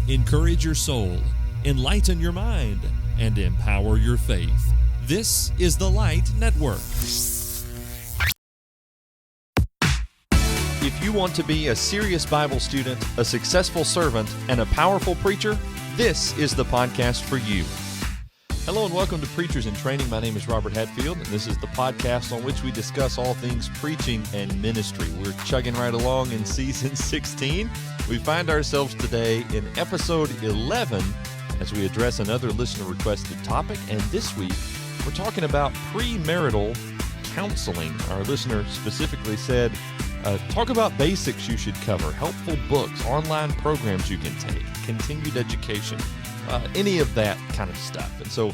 encourage your soul, enlighten your mind, and empower your faith. This is the Light Network. If you want to be a serious Bible student, a successful servant, and a powerful preacher, this is the podcast for you. Hello and welcome to Preachers in Training. My name is Robert Hatfield, and this is the podcast on which we discuss all things preaching and ministry. We're chugging right along in season 16. We find ourselves today in episode 11 as we address another listener-requested topic, and this week we're talking about premarital counseling. Our listener specifically said, talk about basics you should cover, helpful books, online programs you can take, continued education, any of that kind of stuff. And so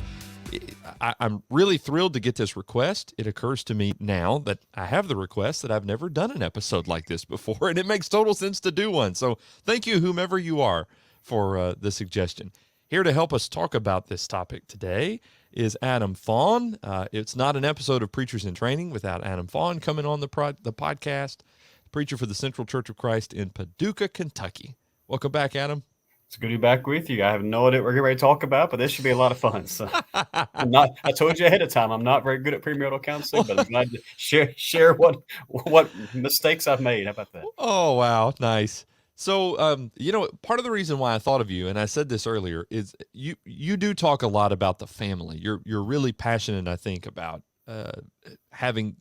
I'm really thrilled to get this request. It occurs to me now that I have the request that I've never done an episode like this before, and it makes total sense to do one. So thank you, whomever you are, for the suggestion. Here to help us talk about this topic today is Adam Faughn. It's not an episode of Preachers in Training without Adam Faughn coming on the podcast, preacher for the Central Church of Christ in Paducah, Kentucky. Welcome back, Adam. It's good to be back with you. I have no idea what we're getting ready to talk about, but this should be a lot of fun. So I told you ahead of time, I'm not very good at premarital counseling, but I'm glad to share what mistakes I've made. How about that? Oh, wow. Nice. So, part of the reason why I thought of you, and I said this earlier, is you do talk a lot about the family. You're really passionate, I think, about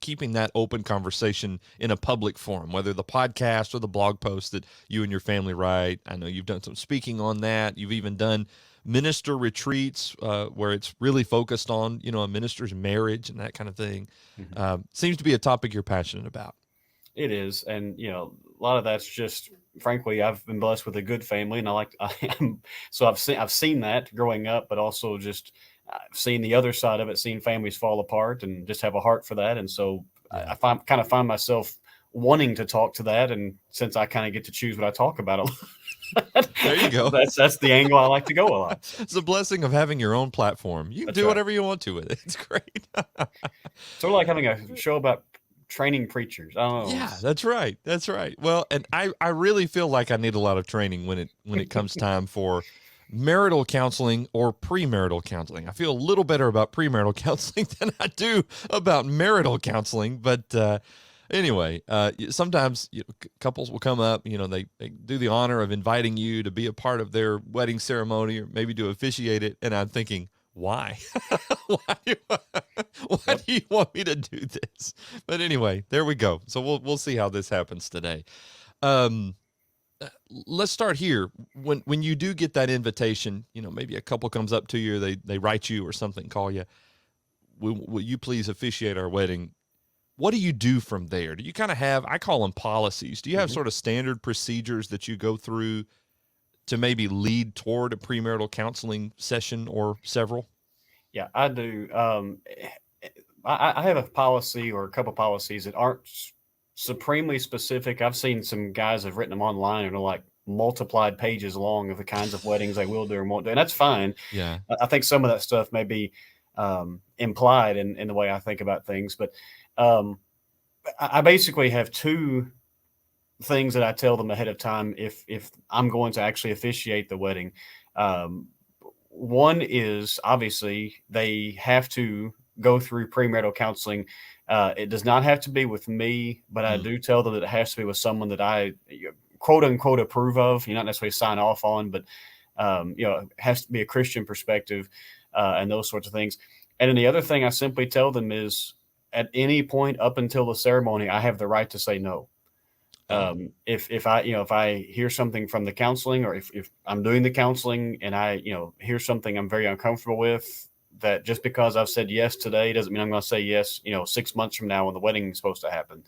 keeping that open conversation in a public forum, whether the podcast or the blog post that you and your family write. I know you've done some speaking on that. You've even done minister retreats where it's really focused on, a minister's marriage and that kind of thing. Mm-hmm. Seems to be a topic you're passionate about. It is. And, a lot of that's just, frankly, I've been blessed with a good family, and so I've seen that growing up, but also just I've seen the other side of it, seen families fall apart, and just have a heart for that. And so I find myself wanting to talk to that. And since I kind of get to choose what I talk about a lot, there you go. That's the angle I like to go a lot. It's a blessing of having your own platform. You can do whatever you want to with it. It's great. Sort of like having a show about training preachers. I don't know. Yeah, that's right. That's right. Well, and I really feel like I need a lot of training when it comes time for marital counseling or premarital counseling. I feel a little better about premarital counseling than I do about marital counseling. But anyway, sometimes couples will come up, they do the honor of inviting you to be a part of their wedding ceremony or maybe to officiate it. And I'm thinking, why? Why do you want me to do this? But anyway, there we go. So we'll see how this happens today. Let's start here. When you do get that invitation, maybe a couple comes up to you, they write you or something, call you. Will you please officiate our wedding? What do you do from there? Do you kind of have, I call them policies. Do you have sort of standard procedures that you go through to maybe lead toward a premarital counseling session or several? Yeah, I do. I have a policy or a couple policies that aren't supremely specific. I've seen some guys have written them online and are like multiplied pages long of the kinds of weddings they will do or won't do. And that's fine. Yeah. I think some of that stuff may be implied in the way I think about things. But I basically have two things that I tell them ahead of time if I'm going to actually officiate the wedding. One is obviously they have to go through premarital counseling. It does not have to be with me, but I do tell them that it has to be with someone that I quote unquote approve of. Not necessarily sign off on, but it has to be a Christian perspective and those sorts of things. And then the other thing I simply tell them is at any point up until the ceremony, I have the right to say no. If I hear something from the counseling, or if I'm doing the counseling and I hear something I'm very uncomfortable with, that just because I've said yes today doesn't mean I'm going to say yes 6 months from now when the wedding is supposed to happen.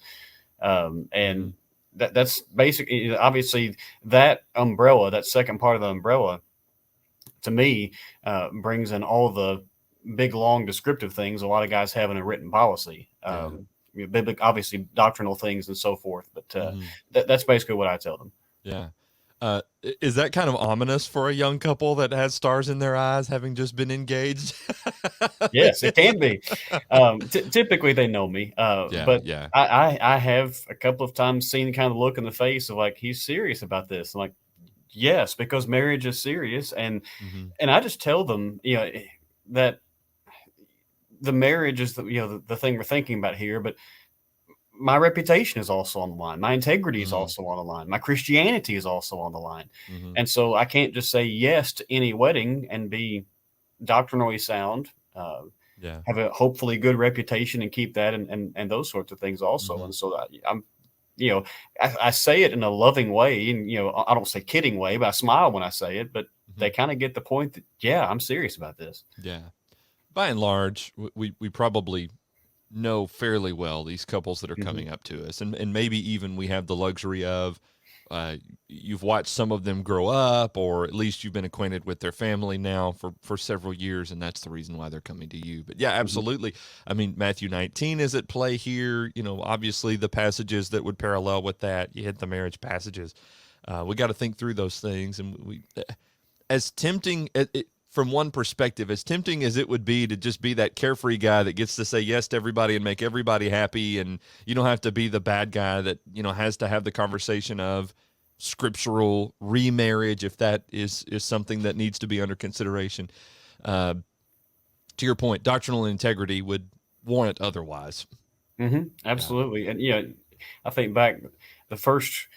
And that's basically, obviously, that umbrella, that second part of the umbrella, to me, brings in all the big, long, descriptive things a lot of guys have in a written policy. Biblical, obviously doctrinal things and so forth, but that's basically what I tell them. Yeah. Is that kind of ominous for a young couple that has stars in their eyes, having just been engaged? Yes, it can be. Typically, they know me, but I have a couple of times seen kind of the look in the face of like, he's serious about this. I'm like, Yes, because marriage is serious, Mm-hmm. and I just tell them, that the marriage is the thing we're thinking about here, but my reputation is also on the line. My integrity is Mm-hmm. also on the line. My Christianity is also on the line. Mm-hmm. And so I can't just say yes to any wedding and be doctrinally sound, Yeah. have a hopefully good reputation and keep that and those sorts of things also. Mm-hmm. And so I'm, you know, I say it in a loving way, and I don't say kidding way, but I smile when I say it. But Mm-hmm. they kind of get the point that yeah, I'm serious about this. Yeah. By and large, we probably know fairly well these couples that are Hmm. coming up to us, and maybe even we have the luxury of uh, you've watched some of them grow up, or at least you've been acquainted with their family now for several years, and that's the reason why they're coming to you. But yeah, Hmm. absolutely. I mean, Matthew 19 is at play here. Obviously the passages that would parallel with that. You hit the marriage passages. We got to think through those things, and we as tempting from one perspective, as tempting as it would be to just be that carefree guy that gets to say yes to everybody and make everybody happy, and you don't have to be the bad guy that has to have the conversation of scriptural remarriage if that is something that needs to be under consideration. Uh, to your point, doctrinal integrity would warrant otherwise. Yeah. Absolutely. And I think back the first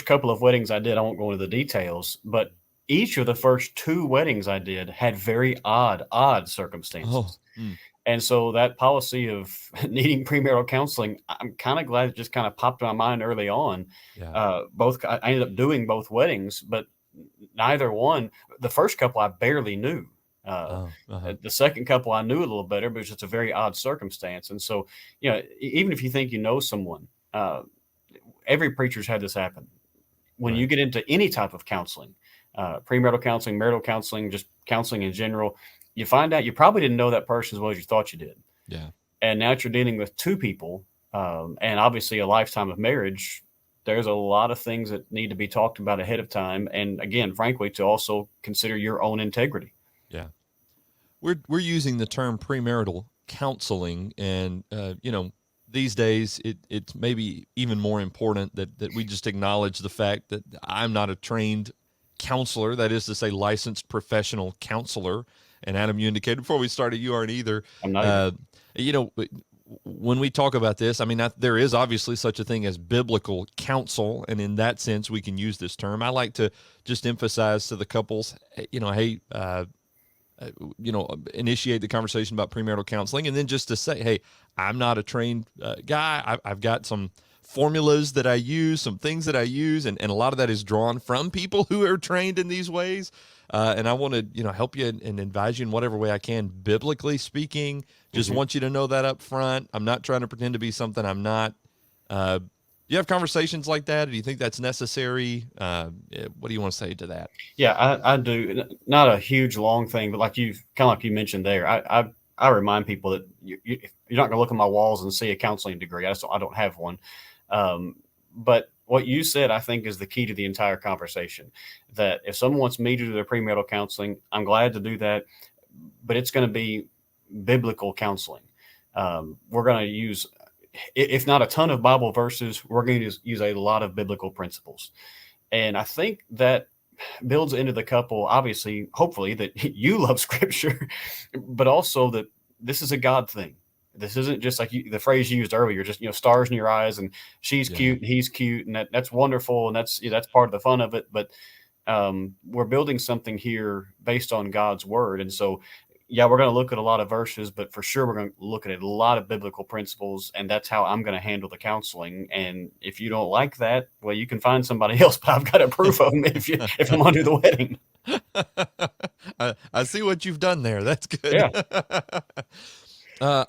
couple of weddings I did, I won't go into the details, but each of the first two weddings I did had very odd Oh. circumstances. Mm, And so that policy of needing premarital counseling, I'm kind of glad it just kind of popped in my mind early on. yeah. I ended up doing both weddings, but neither one. The first couple I barely knew. Oh. Uh-huh. The second couple I knew a little better, but it was just a very odd circumstance. And so, even if you think you know someone, every preacher's had this happen. When Right. you get into any type of counseling, premarital counseling, marital counseling, just counseling in general, you find out you probably didn't know that person as well as you thought you did. Yeah. And now that you're dealing with two people, and obviously a lifetime of marriage, there's a lot of things that need to be talked about ahead of time. And again, frankly, to also consider your own integrity. Yeah. We're using the term premarital counseling, and these days it's maybe even more important that we just acknowledge the fact that I'm not a trained counselor, that is to say, licensed professional counselor. And Adam, you indicated before we started you aren't either. I'm not either. Uh, you know, when we talk about this, I mean, there is obviously such a thing as biblical counsel, and in that sense, we can use this term. I like to just emphasize to the couples, hey, initiate the conversation about premarital counseling, and then just to say, hey, I'm not a trained guy. I've got some formulas that I use, some things that I use, and a lot of that is drawn from people who are trained in these ways. And I want to, help you and advise you in whatever way I can, biblically speaking. Just Hmm. want you to know that up front. I'm not trying to pretend to be something I'm not. Do you have conversations like that? Do you think that's necessary? What do you want to say to that? Yeah, I do. Not a huge long thing, but like you mentioned there, I remind people that you're not going to look at my walls and see a counseling degree. I don't have one. But what you said, I think, is the key to the entire conversation. That if someone wants me to do their premarital counseling, I'm glad to do that, but it's going to be biblical counseling. We're going to use, if not a ton of Bible verses, we're going to use a lot of biblical principles. And I think that builds into the couple, obviously, hopefully, that you love scripture, but also that this is a God thing. This isn't just like the phrase you used earlier, just stars in your eyes, and she's Yeah. cute and he's cute, and that's wonderful, and that's part of the fun of it. But we're building something here based on God's word, and so yeah, we're going to look at a lot of verses, but for sure we're going to look at a lot of biblical principles, and that's how I'm going to handle the counseling. And if you don't like that, well, you can find somebody else, but I've got a proof of them if I'm going to do the wedding. I see what you've done there. That's good. Yeah,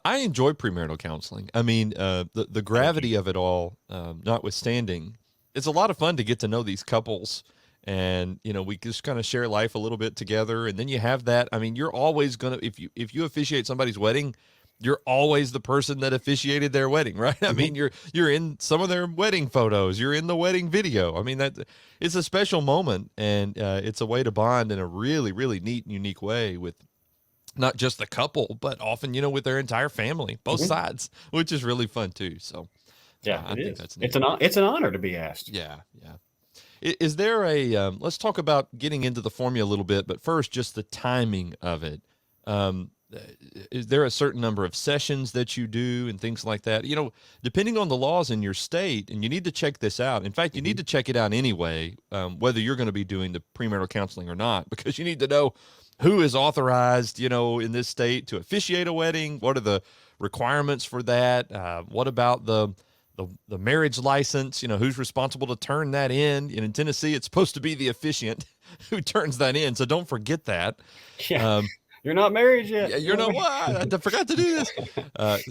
I enjoy premarital counseling. I mean, the I do too. gravity of it all, notwithstanding, it's a lot of fun to get to know these couples, and we just kind of share life a little bit together. And then you have that. I mean, you're always gonna if you officiate somebody's wedding, you're always the person that officiated their wedding, right? I Mhm. mean, you're in some of their wedding photos, you're in the wedding video. I mean, that it's a special moment, and it's a way to bond in a really, really neat and unique way with not just the couple, but often, with their entire family, both Mhm. sides, which is really fun too. So Yeah, I it think is. that's neat. It's an honor to be asked. Yeah, yeah. Is there a let's talk about getting into the formula a little bit, but first, just the timing of it. Um, is there a certain number of sessions that you do and things like that? Depending on the laws in your state, and you need to check this out. In fact, you need to check it out anyway, whether you're going to be doing the premarital counseling or not, because you need to know who is authorized, in this state to officiate a wedding. What are the requirements for that? What about the marriage license? Who's responsible to turn that in? And in Tennessee, it's supposed to be the officiant who turns that in. So don't forget that. Yeah. You're not married yet. Yeah, you're not. What? I forgot to do this.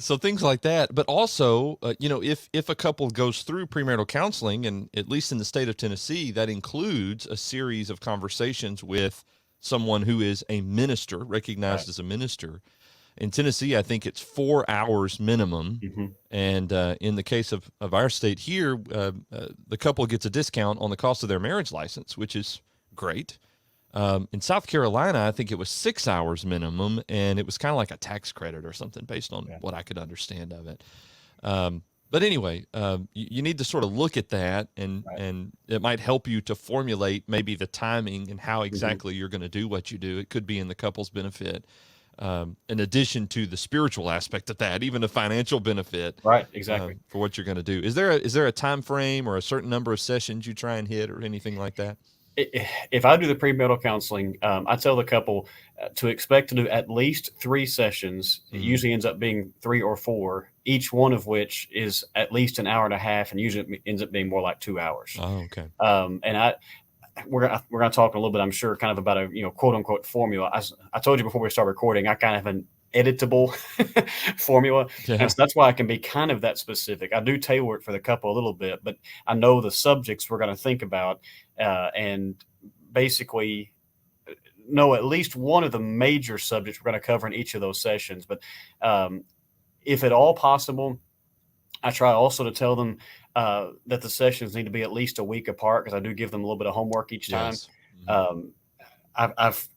So things like that. But also, if a couple goes through premarital counseling, and at least in the state of Tennessee, that includes a series of conversations with someone who is a minister, recognized as a minister. In Tennessee, I think it's 4 hours minimum. And in the case of our state here, the couple gets a discount on the cost of their marriage license, which is great. In South Carolina, I think it was 6 hours minimum, and it was kind of like a tax credit or something based on what I could understand of it. But anyway, you need to sort of look at that, and it might help you to formulate maybe the timing and how exactly you're going to do what you do. It could be in the couple's benefit, in addition to the spiritual aspect of that, even a financial benefit. Right, exactly. For what you're going to do. Is there a time frame or a certain number of sessions you try and hit or anything like that? If I do the premarital counseling, I tell the couple to expect to do at least 3 sessions. It usually ends up being 3 or 4, each one of which is at least an hour and a half, and usually it ends up being more like 2 hours. Oh, okay. And we're going to talk a little bit, I'm sure, kind of about a quote unquote formula. I told you before we start recording, I kind of have an editable formula. Yeah. And so that's why I can be kind of that specific. I do tailor it for the couple a little bit, but I know the subjects we're going to think about, and basically know at least one of the major subjects we're going to cover in each of those sessions. But if at all possible, I try also to tell them that the sessions need to be at least a week apart, because I do give them a little bit of homework each time. I've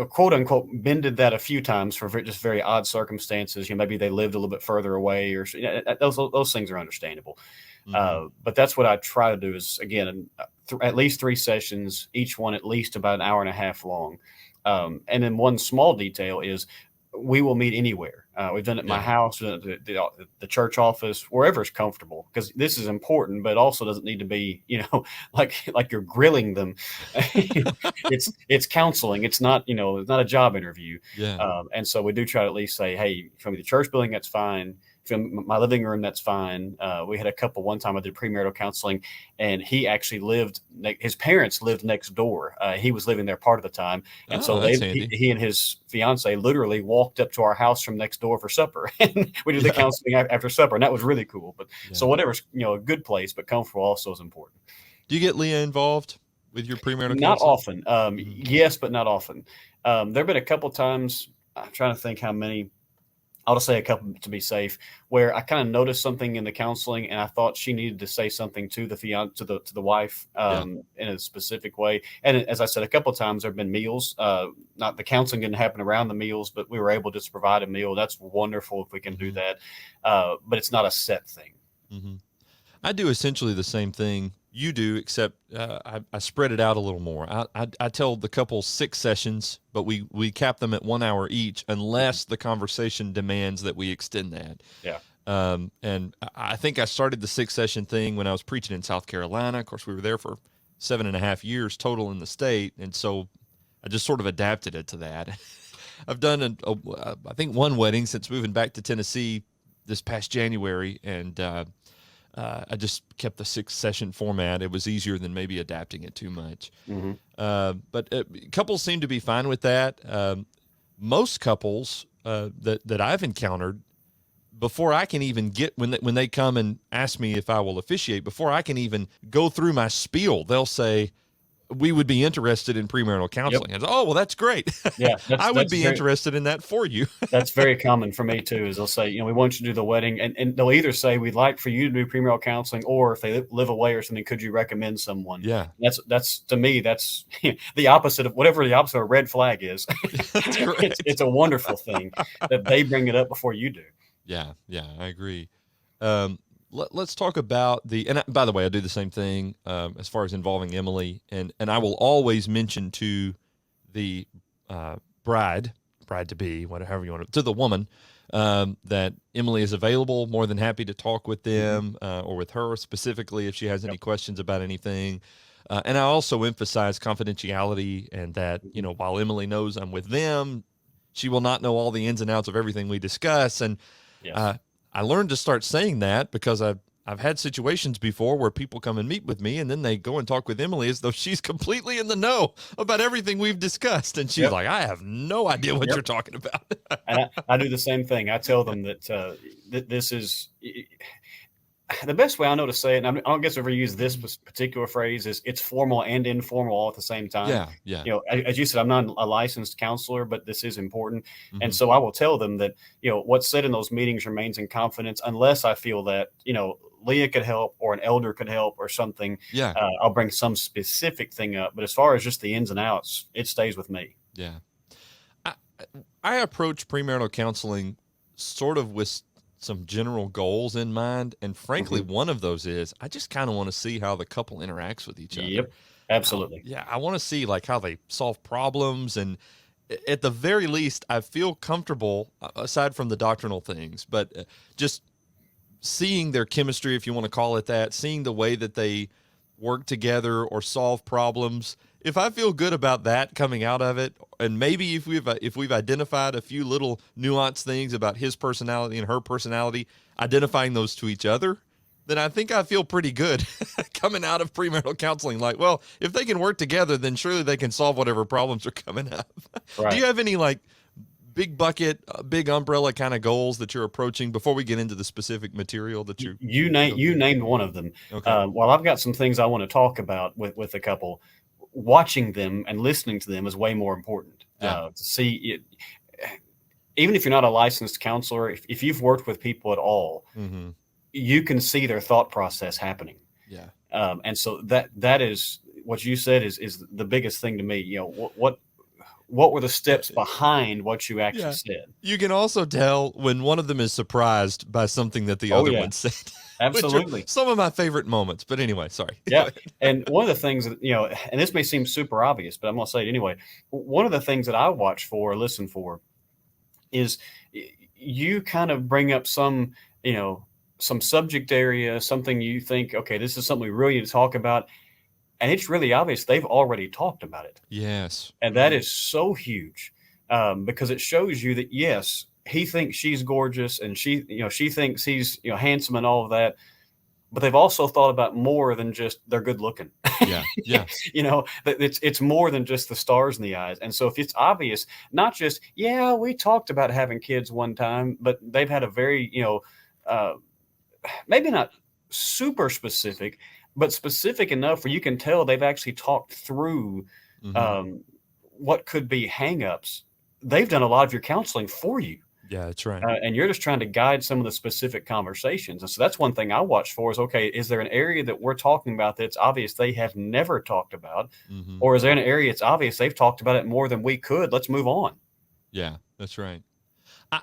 quote unquote bended that a few times for just very odd circumstances. Maybe they lived a little bit further away, or those things are understandable. But that's what I try to do is, again, at least 3 sessions, each one at least about an hour and a half long. And then one small detail is we will meet anywhere. We've done it at my house, the church office, wherever it's comfortable, because this is important, but also doesn't need to be, like you're grilling them. It's counseling. It's not, it's not a job interview. Yeah. And so we do try to at least say, hey, from the church building, that's fine. From my living room, that's fine. We had a couple one time I did premarital counseling, and he actually his parents lived next door. He was living there part of the time. And so he and his fiance literally walked up to our house from next door for supper. And we did the counseling after supper, and that was really cool. But so whatever's, a good place, but comfortable also is important. Do you get Leah involved with your premarital counseling? Not often. Yes, but not often. There've been a couple times, I'm trying to think how many. I'll just say a couple to be safe, where I kind of noticed something in the counseling, and I thought she needed to say something to the fiance, to the wife, in a specific way. And as I said, a couple of times there have been meals. Not the counseling didn't happen around the meals, but we were able to just provide a meal. That's wonderful if we can do that, but it's not a set thing. I do essentially the same thing you do, except I spread it out a little more. I tell the couple 6 sessions, but we cap them at 1 hour each, unless the conversation demands that we extend that. Yeah. And I think I started the 6-session thing when I was preaching in South Carolina. Of course, we were there for 7.5 years total in the state, and so I just sort of adapted it to that. I've done I think 1 wedding since moving back to Tennessee this past January, and I just kept the 6-session format. It was easier than maybe adapting it too much. But couples seem to be fine with that. Most couples that I've encountered, before I can even get, when they come and ask me if I will officiate, before I can even go through my spiel, they'll say, we would be interested in premarital counseling. And oh, well, that's great. Yeah, I would be interested in that for you. That's very common for me too. Is they'll say, we want you to do the wedding, and they'll either say we'd like for you to do premarital counseling, or if they live away or something, could you recommend someone? Yeah, that's to me, that's the opposite of whatever the opposite of a red flag is. It's a wonderful thing that they bring it up before you do. Yeah, I agree. let's talk about and by the way, I do the same thing as far as involving Emily, and I will always mention to the uh, bride to be, whatever you want to the woman, that Emily is available, more than happy to talk with Mm-hmm. them or with her specifically if she has any Yep. questions about anything. And I also emphasize confidentiality, and that, Mm-hmm. while Emily knows I'm with them, she will not know all the ins and outs of everything we discuss. And Yes. uh, I learned to start saying that because I've had situations before where people come and meet with me, and then they go and talk with Emily as though she's completely in the know about everything we've discussed. And she's Yep. like, I have no idea what Yep. you're talking about. And I do the same thing. I tell them that this is the best way I know to say it. And I don't guess I've ever used this particular phrase is it's formal and informal all at the same time. Yeah, yeah. As you said, I'm not a licensed counselor, but this is important. And Hmm. so I will tell them that, what's said in those meetings remains in confidence unless I feel that, Leah could help or an elder could help or something. Yeah, I'll bring some specific thing up. But as far as just the ins and outs, it stays with me. yeah. I, I approach premarital counseling sort of with some general goals in mind. And frankly, Hmm. one of those is I just kind of want to see how the couple interacts with each other. Yep. Absolutely. Yeah, I want to see like how they solve problems, and at the very least, I feel comfortable aside from the doctrinal things, but just seeing their chemistry, if you want to call it that, seeing the way that they work together or solve problems. If I feel good about that coming out of it, and maybe if we've identified a few little nuanced things about his personality and her personality, identifying those to each other, then I think I feel pretty good coming out of premarital counseling. Like, well, if they can work together, then surely they can solve whatever problems are coming up. Do Right. you have any like big bucket, big umbrella kind of goals that you're approaching before we get into the specific material that you feel You good? named one of them. Okay. Well, I've got some things I want to talk about with a couple. Watching them and listening to them is way more important. Yeah. To see it, even if you're not a licensed counselor, if you've worked with people at all, Mm-hmm. you can see their thought process happening. Yeah. And so that is what you said is the biggest thing to me. What were the steps behind what you actually Yeah. said? You can also tell when one of them is surprised by something that the Oh other yeah, one said, which are absolutely. some of my favorite moments. But anyway, sorry. Go Yeah. ahead. And one of the things that, and this may seem super obvious, but I'm going to say it anyway. One of the things that I watch for or listen for is you kind of bring up some subject area, something you think, okay, this is something we really need to talk about. And it's really obvious they've already talked about it. Yes. And that is so huge because it shows you that, yes, he thinks she's gorgeous and she thinks he's, handsome and all of that, but they've also thought about more than just they're good looking. Yeah. Yeah. It's more than just the stars in the eyes. And so if it's obvious, not just, yeah, we talked about having kids one time, but they've had a very, uh, maybe not super specific, but specific enough where you can tell they've actually talked through Mm-hmm. um, what could be hangups. They've done a lot of your counseling for you. Yeah, that's right. And you're just trying to guide some of the specific conversations. And so that's one thing I watch for is, okay, is there an area that we're talking about that's obvious they have never talked about? Mm-hmm. Or is there an area it's obvious they've talked about it more than we could? Let's move on. Yeah, that's right.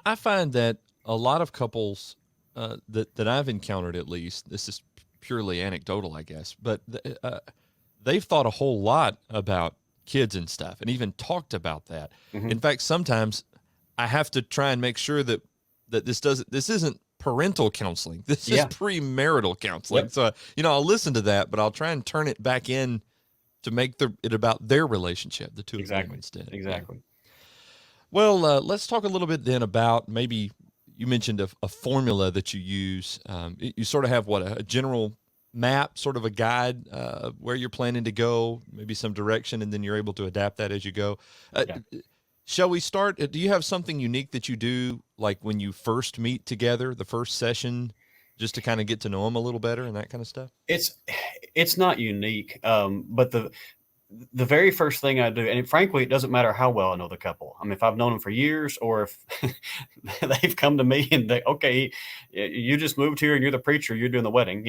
I find that a lot of couples that I've encountered, at least, this is purely anecdotal, I guess, but they've thought a whole lot about kids and stuff, and even talked about that. Hmm. In fact, sometimes I have to try and make sure that this isn't parental counseling. This is Yeah. premarital counseling. Yep. So I'll listen to that, but I'll try and turn it back in to make it about their relationship, the two of them Exactly. instead. Yeah. Exactly. Well, let's talk a little bit then about maybe you mentioned a formula that you use. You sort of have a general map, sort of a guide where you're planning to go, maybe some direction, and then you're able to adapt that as you go. Yeah. Shall we start? Do you have something unique that you do, like when you first meet together, the first session, just to kind of get to know them a little better and that kind of stuff? It's not unique, but the very first thing I do, and frankly, it doesn't matter how well I know the couple. I mean, if I've known them for years, or if they've come to me and okay, you just moved here and you're the preacher, you're doing the wedding,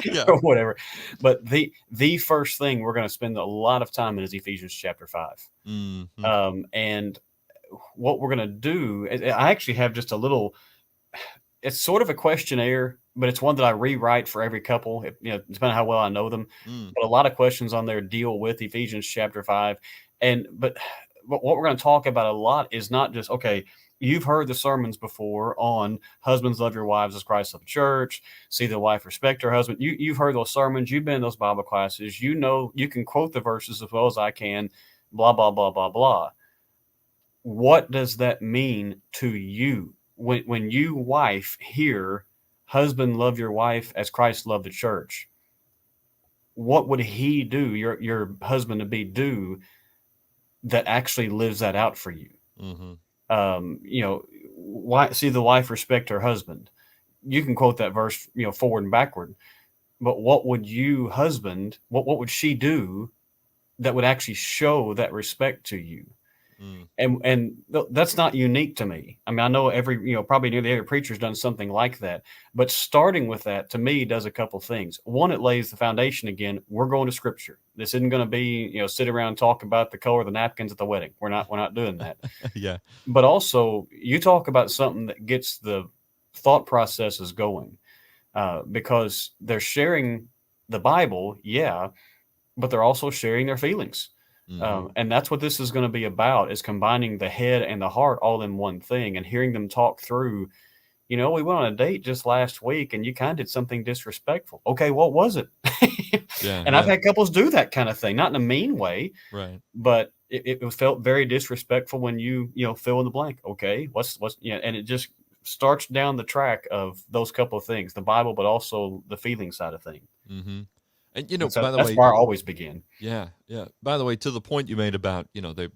Yeah. or whatever. But the first thing we're going to spend a lot of time in is Ephesians chapter 5, Mm-hmm. and what we're going to do. I actually have just a little. It's sort of a questionnaire, but it's one that I rewrite for every couple, depending on how well I know them. Mm. But a lot of questions on there deal with Ephesians chapter 5. But what we're going to talk about a lot is not just, okay, you've heard the sermons before on husbands love your wives as Christ loved the church, see the wife respect her husband. You've heard those sermons, you've been in those Bible classes, you know, you can quote the verses as well as I can, blah, blah, blah, blah, blah. What does that mean to you when you wife hear husband love your wife as Christ loved the church? What would he do, your husband to be, do that actually lives that out for you? Mm-hmm. Why see the wife respect her husband? You can quote that verse, forward and backward. But what would you, husband, what would she do that would actually show that respect to you? Mm. And that's not unique to me. I mean, I know probably nearly every preacher's done something like that. But starting with that, to me, does a couple things. One, it lays the foundation again. We're going to Scripture. This isn't going to be, sit around and talk about the color of the napkins at the wedding. We're not doing that. Yeah. But also, you talk about something that gets the thought processes going, because they're sharing the Bible, yeah, but they're also sharing their feelings. Mm-hmm. And that's what this is going to be about, is combining the head and the heart all in one thing, and hearing them talk through, we went on a date just last week and you kind of did something disrespectful. Okay, what was it? Yeah. And I've had couples do that kind of thing, not in a mean way, Right. but it felt very disrespectful when you fill in the blank. Okay, what's and it just starts down the track of those couple of things, the Bible, but also the feeling side of things. Mm-hmm. And And so by the that's way, where I always begin. yeah, yeah. By the way, to the point you made about,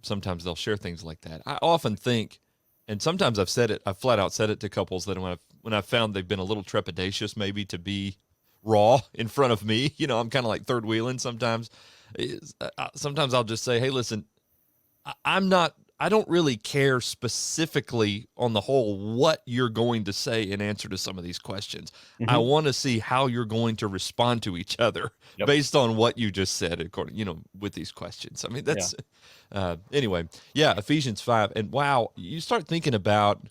sometimes they'll share things like that. I often think, and sometimes I've flat out said it to couples that when I've found they've been a little trepidatious maybe to be raw in front of me, I'm kind of like third wheeling sometimes. Sometimes I'll just say, hey, listen, I don't really care specifically on the whole what you're going to say in answer to some of these questions. I Mm-hmm. want to see how you're going to respond to each other Yep. based on what you just said, according, with these questions. I mean, that's, anyway, yeah, Ephesians 5. And wow, you start thinking about,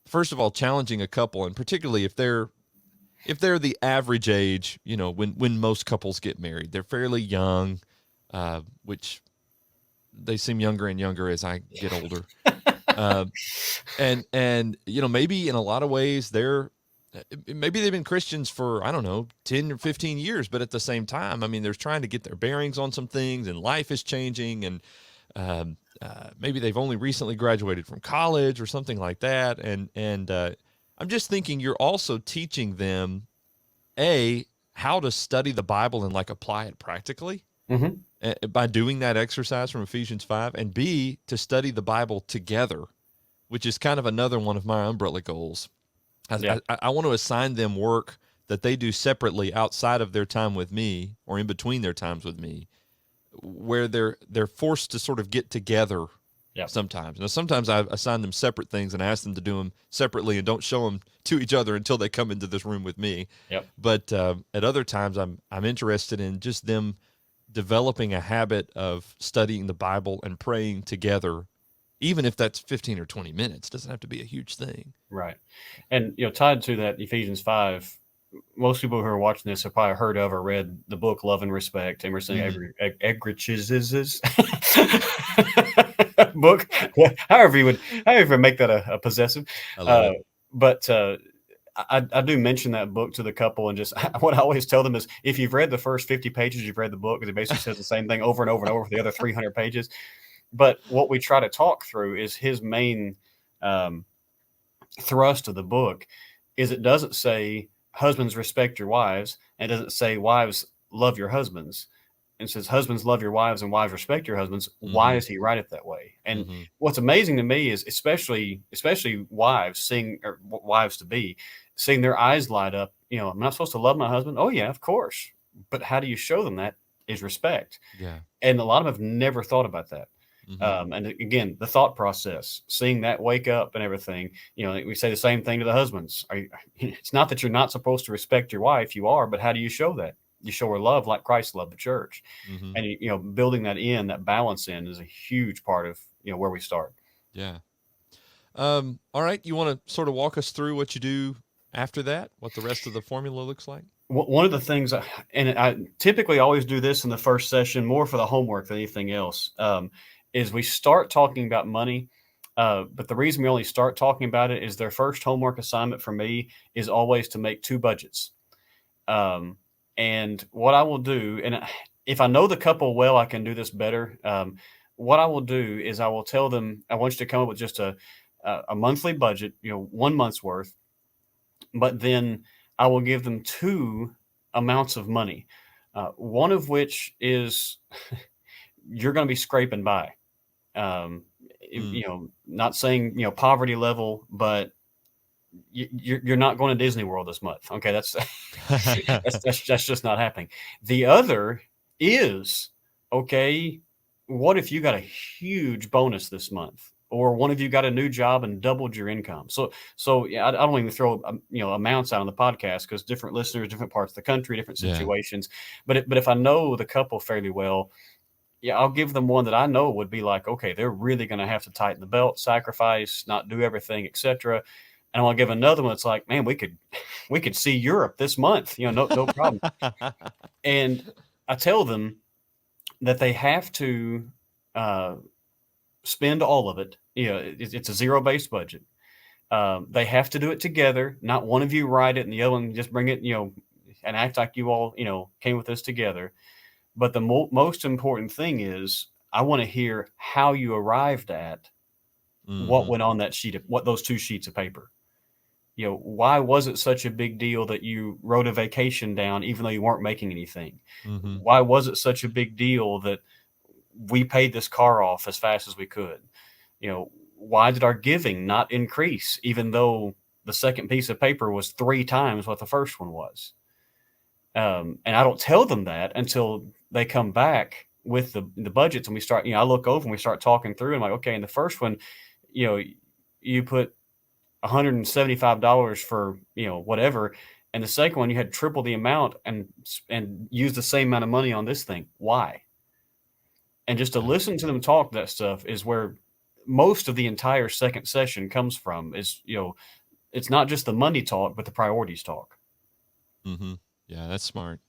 first of all, challenging a couple, and particularly if they're the average age, when most couples get married, they're fairly young, which they seem younger and younger as I get older. Uh, and maybe in a lot of ways maybe they've been Christians for, I don't know, 10 or 15 years, but at the same time, I mean, they're trying to get their bearings on some things, and life is changing, and maybe they've only recently graduated from college or something like that. And I'm just thinking you're also teaching them, how to study the Bible and like apply it practically. Mm-hmm. By doing that exercise from Ephesians 5, and B, to study the Bible together, which is kind of another one of my umbrella goals. I want to assign them work that they do separately outside of their time with me, or in between their times with me, where they're forced to sort of get together sometimes. Now, sometimes I assign them separate things and I ask them to do them separately and don't show them to each other until they come into this room with me. Yep. But at other times, I'm interested in just them developing a habit of studying the Bible and praying together, even if that's 15 or 20 minutes. It doesn't have to be a huge thing. Right. And, tied to that Ephesians 5, most people who are watching this have probably heard of or read the book Love and Respect, Emerson Eggerichs' book, however you make that a possessive. I love it. But I do mention that book to the couple, and just what I always tell them is, if you've read the first 50 pages, you've read the book, because it basically says the same thing over and over and over for the other 300 pages. But what we try to talk through is his main thrust of the book is, it doesn't say husbands respect your wives, and it doesn't say wives love your husbands. It says husbands love your wives and wives respect your husbands. Mm-hmm. Why does he write it that way? And what's amazing to me is, especially wives to be seeing their eyes light up. I'm not supposed to love my husband. Oh yeah, of course. But how do you show them that is respect? Yeah. And a lot of them have never thought about that. And again, the thought process, seeing that wake up and everything, we say the same thing to the husbands. It's not that you're not supposed to respect your wife, you are, but how do you show that? You show her love like Christ loved the church. And, building that balance in is a huge part of, where we start. Yeah. All right. You want to sort of walk us through what you do after that, what the rest of the formula looks like? One of the things, and I typically always do this in the first session, more for the homework than anything else, is we start talking about money. But the reason we only start talking about it is their first homework assignment for me is always to make 2 budgets. And what I will do, and if I know the couple well, I can do this better. What I will do is I will tell them, I want you to come up with just a monthly budget, 1 month's worth, but then I will give them 2 amounts of money, one of which is you're going to be scraping by. Not saying poverty level, but you're not going to Disney World this month. Okay, that's that's just not happening. The other is, okay, what if you got a huge bonus this month, or one of you got a new job and doubled your income? So yeah, I don't even throw amounts out on the podcast because different listeners, different parts of the country, different situations. But if I know the couple fairly well, yeah, I'll give them one that I know would be like, okay, they're really going to have to tighten the belt, sacrifice, not do everything, etc. And I'll give another one that's like, man, we could see Europe this month, no problem. And I tell them that they have to spend all of it. It's a zero-based budget. They have to do it together. Not one of you write it and the other one just bring it, and act like you all, came with this together. But the most important thing is I want to hear how you arrived at what went on that those 2 sheets of paper. Why was it such a big deal that you wrote a vacation down even though you weren't making anything? Why was it such a big deal that we paid this car off as fast as we could? Why did our giving not increase even though the second piece of paper was 3 times what the first one was? And I don't tell them that until they come back with the budgets and we start, I look over and we start talking through and I'm like, okay, in the first one, you put $175 for, whatever. And the second one, you had triple the amount and used the same amount of money on this thing. Why? And just to listen to them talk that stuff is where most of the entire second session comes from is, it's not just the money talk, but the priorities talk. Yeah, that's smart.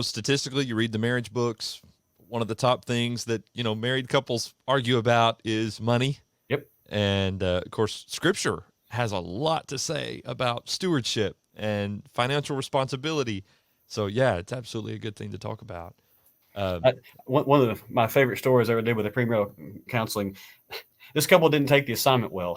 Statistically, you read the marriage books. One of the top things that, married couples argue about is money. Yep. And, of course, Scripture has a lot to say about stewardship and financial responsibility. So, yeah, it's absolutely a good thing to talk about. One of my favorite stories I ever did with the premarital counseling, this couple didn't take the assignment well.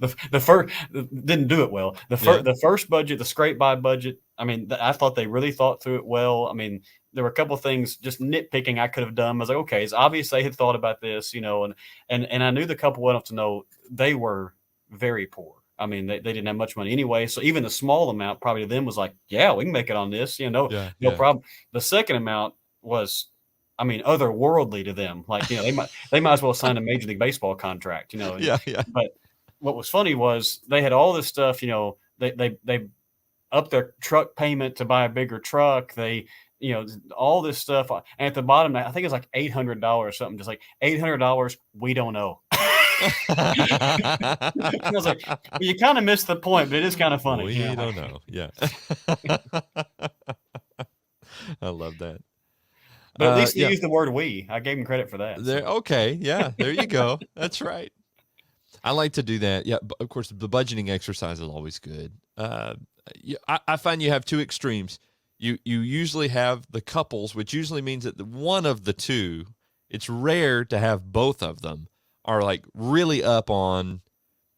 The first didn't do it well. The first budget, the scrape by budget, I mean, I thought they really thought through it well. I mean, there were a couple of things just nitpicking I could have done. I was like, okay, it's obvious they had thought about this, and I knew the couple well enough to know they were very poor. I mean, they didn't have much money anyway. So even the small amount probably to them was like, yeah, we can make it on this, no problem. The second amount was, I mean, otherworldly to them. Like, they might as well sign a Major League Baseball contract, Yeah. But what was funny was they had all this stuff, they upped their truck payment to buy a bigger truck. They, all this stuff. And at the bottom, I think it's like $800 something, just like $800. We don't know. I was like, well, you kind of missed the point, but it is kind of funny. We don't know. Yeah. I love that. But at least he used the word we. I gave him credit for that. Okay. Yeah. There you go. That's right. I like to do that. Yeah. Of course, the budgeting exercise is always good. I find you have 2 extremes. You usually have the couples, which usually means that one of the 2, it's rare to have both of them, are like really up on,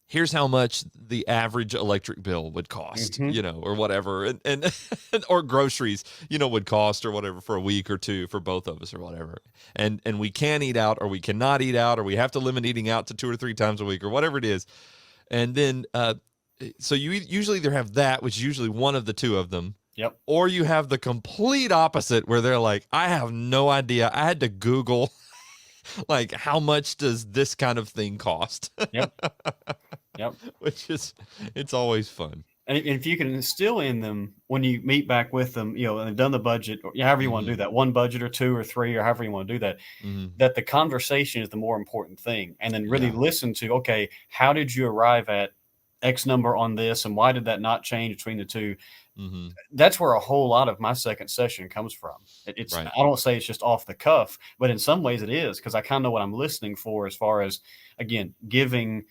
here's how much the average electric bill would cost, or whatever, and or groceries, would cost or whatever for a week or 2 for both of us or whatever. And we can eat out or we cannot eat out or we have to limit eating out to 2 or 3 times a week or whatever it is. And then, so you usually either have that, which is usually one of the 2 of them. Yep. Or you have the complete opposite where they're like, I have no idea. I had to Google like, how much does this kind of thing cost? Yep. Which is, it's always fun. And if you can instill in them when you meet back with them, and they've done the budget, or however you want to do that, 1 budget or 2 or 3 or however you want to do that, that the conversation is the more important thing. And then really listen to, okay, how did you arrive at X number on this, and why did that not change between the two? Mm-hmm. That's where a whole lot of my second session comes from. It's Right. I don't say it's just off the cuff, but in some ways it is, because I kind of know what I'm listening for as far as, again, giving,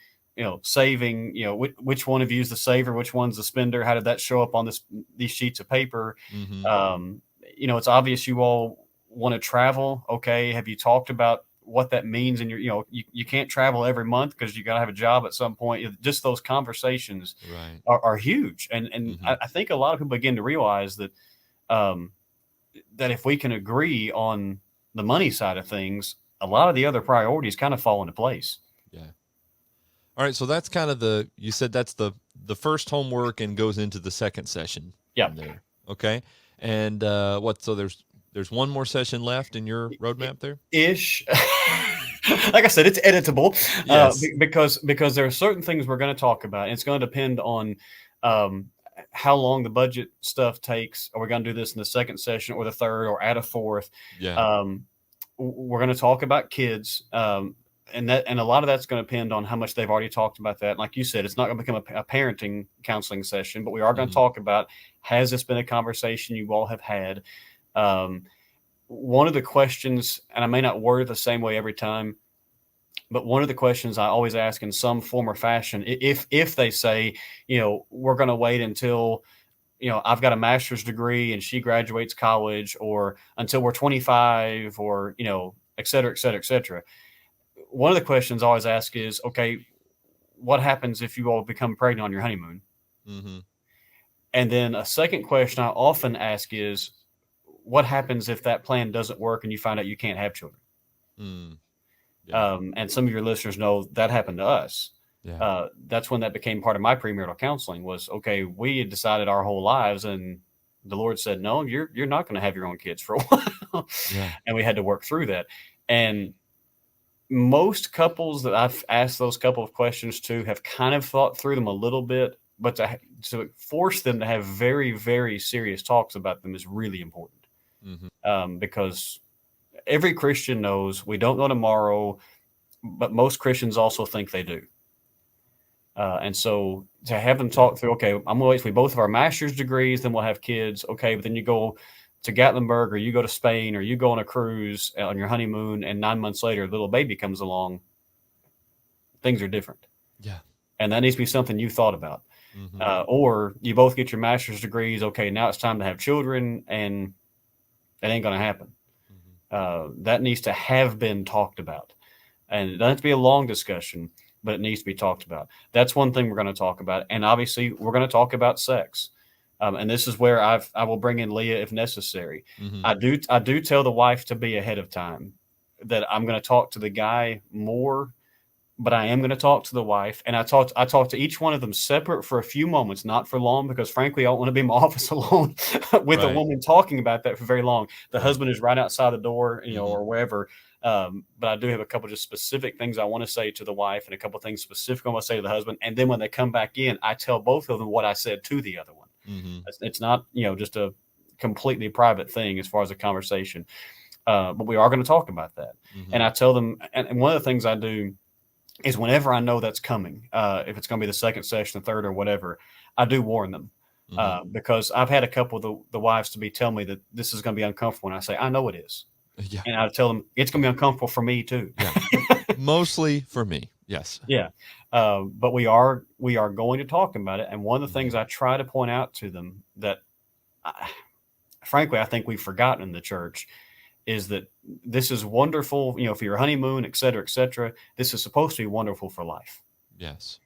saving, which one of you is the saver, which one's the spender, how did that show up on these sheets of paper? Mm-hmm. It's obvious you all want to travel. Okay, have you talked about what that means? And you can't travel every month because you got to have a job at some point. Just those conversations Right. are huge, and Mm-hmm. I think a lot of people begin to realize that that if we can agree on the money side of things, a lot of the other priorities kind of fall into place. Yeah. All right. So that's kind of you said that's the first homework and goes into the second session Yeah. from there. Okay. And so there's one more session left in your roadmap there? Ish. Like I said, it's editable. Yes. Because there are certain things we're going to talk about. And it's going to depend on how long the budget stuff takes. Are we going to do this in the second session or the third or at a fourth? Yeah. We're going to talk about kids. And a lot of that's going to depend on how much they've already talked about that. Like you said, it's not going to become a parenting counseling session, but we are going to talk about, has this been a conversation you all have had? One of the questions, and I may not word it the same way every time, but one of the questions I always ask in some form or fashion, if they say, we're going to wait until, I've got a master's degree and she graduates college, or until we're 25, or, et cetera, et cetera, et cetera. One of the questions I always ask is, okay, what happens if you all become pregnant on your honeymoon? Mm-hmm. And then a second question I often ask is, what happens if that plan doesn't work and you find out you can't have children? Yeah. And some of your listeners know that happened to us. Yeah. That's when that became part of my premarital counseling was, okay, we had decided our whole lives, and the Lord said, no, you're not going to have your own kids for a while. Yeah. And we had to work through that. And most couples that I've asked those couple of questions to have kind of thought through them a little bit, but to force them to have very, very serious talks about them is really important. Because every Christian knows we don't know tomorrow, but most Christians also think they do. And so to have them talk through, okay, I'm going to wait for both of our master's degrees, then we'll have kids. Okay, but then you go to Gatlinburg, or you go to Spain, or you go on a cruise on your honeymoon, and 9 months later, a little baby comes along. Things are different. Yeah. And that needs to be something you thought about. Or you both get your master's degrees. Okay, now it's time to have children, and it ain't going to happen. That needs to have been talked about. And it doesn't have to be a long discussion, but it needs to be talked about. That's one thing we're going to talk about. And obviously, we're going to talk about sex. And this is where I will bring in Leah if necessary. I do tell the wife to be ahead of time, that I'm going to talk to the guy more, but I am going to talk to the wife. And I talk to each one of them separate for a few moments, not for long, because frankly, I don't want to be in my office alone with a woman talking about that for very long. The husband is right outside the door, or wherever. But I do have a couple of just specific things I want to say to the wife, and a couple of things specific I want to say to the husband. And then when they come back in, I tell both of them what I said to the other one. It's not, just a completely private thing as far as a conversation. But we are going to talk about that. And I tell them, and one of the things I do is whenever I know that's coming, if it's going to be the second session, the third, or whatever, I do warn them. Because I've had a couple of the wives to tell me that this is going to be uncomfortable. And I say, I know it is. Yeah. And I tell them it's going to be uncomfortable for me too. Yeah. Mostly for me. Yes. Yeah. But we are going to talk about it. And one of the things I try to point out to them that, frankly, I think we've forgotten in the church is that this is wonderful, for your honeymoon, et cetera, et cetera. This is supposed to be wonderful for life. Yes.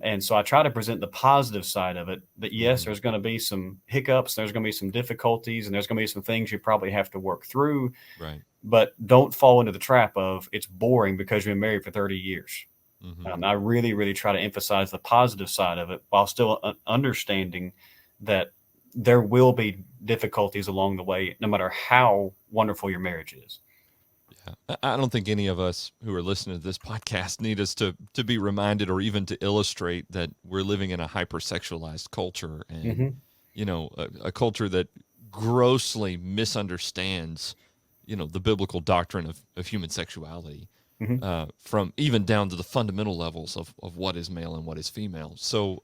And so I try to present the positive side of it, that yes, there's going to be some hiccups, there's going to be some difficulties, and there's going to be some things you probably have to work through. Right. But don't fall into the trap of it's boring because you've been married for 30 years. I really, really try to emphasize the positive side of it while still understanding that there will be difficulties along the way, no matter how wonderful your marriage is. Yeah. I don't think any of us who are listening to this podcast need us to be reminded, or even to illustrate, that we're living in a hypersexualized culture, and a culture that grossly misunderstands the biblical doctrine of human sexuality. Mhm. from even down to the fundamental levels of what is male and what is female. So,